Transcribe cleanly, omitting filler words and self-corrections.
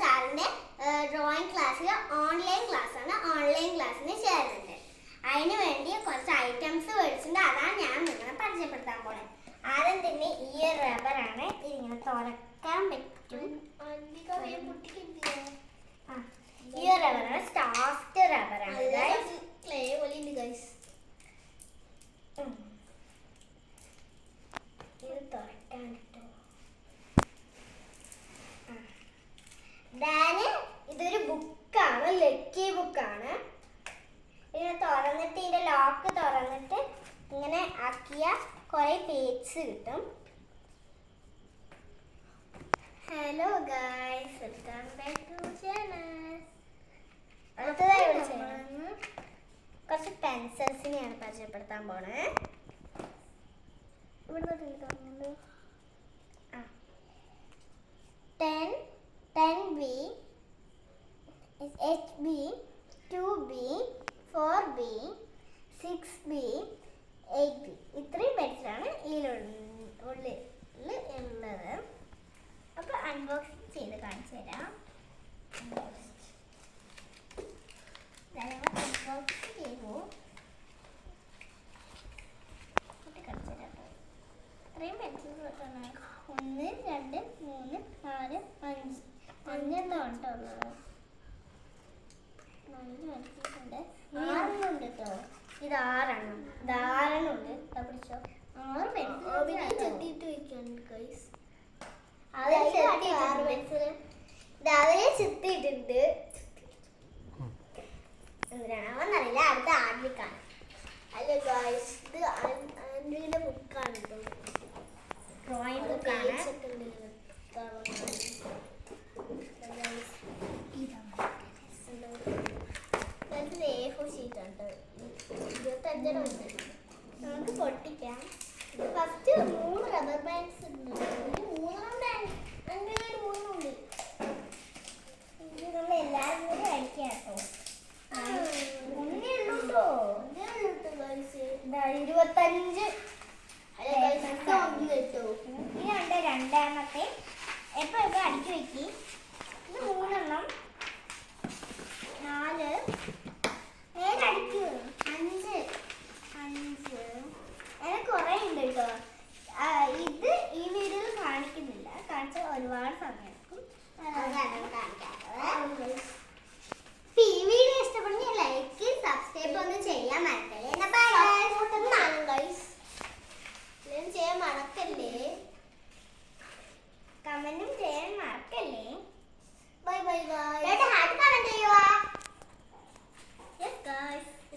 സാറിന്റെ ഡ്രോയിങ് ക്ലാസ്സിൽ ഓൺലൈൻ ക്ലാസ്സാണ്. ഓൺലൈൻ ക്ലാസ്സിന് ചേരുന്നുണ്ട്. അതിന് വേണ്ടി കുറച്ച് ഐറ്റംസ് മേടിച്ചിട്ടുണ്ട്. അതാണ് ഞാൻ നിങ്ങളെ പരിചയപ്പെടുത്താൻ പോണേ. ആദ്യം തന്നെ ഈ റബ്ബറാണ്. ഇതിങ്ങനെ തുറക്കാൻ പറ്റും. ഈ റബ്ബറാണ്, സോഫ്റ്റ് റബ്ബറാണ്. ഇത് തുറക്കാൻ ഇതൊരു ബുക്കാണ്, ലക്കി ബുക്കാണ്. ഇങ്ങനെ തുറന്നിട്ട് ഇതിന്റെ ലോക്ക് തുറന്നിട്ട് ഇങ്ങനെ ആക്കിയ കുറെ പേജ് കിട്ടും. Hello guys, welcome back to channel. അടുത്തതായി കുറച്ച് പെൻസിൽസിനെയാണ് പരിചയപ്പെടുത്താൻ പോണേ. ഇവിടെ 10B, HB, 2B, 4B, 6B, 8B. ഇത്രയും പെൻസിലാണ് ഇതിനുള്ളിൽ ഉള്ളത്. അപ്പോൾ അൺബോക്സിങ് ചെയ്ത് കാണിച്ചു തരാം. അൺബോക്സിങ് ചെയ്തു കാണിച്ചു തരാം. ഇത്രയും പെൻസിൽസ് കിട്ടുന്ന 1, 2, 3, 4, 5 അഞ്ചെണ്ണം ഉണ്ടുള്ളത്. 5 പെൻസിൽസുണ്ട്. 6 ഉണ്ട് കേട്ടോ. ഇത് 6 ഇത് 6 ഉണ്ട്. പിടിച്ചോ. 6 പെൻസിൽ ചെത്തിയിട്ട് വെക്കുന്നുണ്ട് ഗൈസ്. അതിനെ ചെത്തിയിട്ടുണ്ട്. എന്തിനാണെന്നറിയില്ല. അടുത്ത ആദ്യക്കാണ്. അല്ല ഗൈസ്, ഇത് ആൻഡ്രിയുടെ ബുക്കാണ് കേട്ടോ. ഡ്രോയിങ് ബുക്കാണ്. A4 ഷീറ്റ് ഉണ്ട്. 25 ഉണ്ട്. നമുക്ക് പൊട്ടിക്കാം. ഫസ്റ്റ് 3 റബ്ബർ ബാൻഡ്സ് ഉണ്ട്. 3 ഉണ്ട്. ഇത് നമ്മൾ എല്ലാവരും കൂടി അടിക്കാം കേട്ടോ. 25 ഇതുണ്ട്. രണ്ടാമത്തെ എപ്പോ അടുക്കി വെക്കി. ഇത് 3 എണ്ണം. 4 നേരെ അടിക്കൂ. 5 അങ്ങനെ കുറെ ഉണ്ട് കേട്ടോ. ഇത് ഈ വീഡിയോയിൽ കാണിക്കുന്നില്ല. കാണിച്ചാൽ ഒരുപാട് സമയം എടുക്കും. ഈ വീഡിയോ ഇഷ്ടപ്പെടുന്ന ലൈക്ക് സബ്സ്ക്രൈബ് ഒന്നും ചെയ്യാൻ മറക്കരുത്.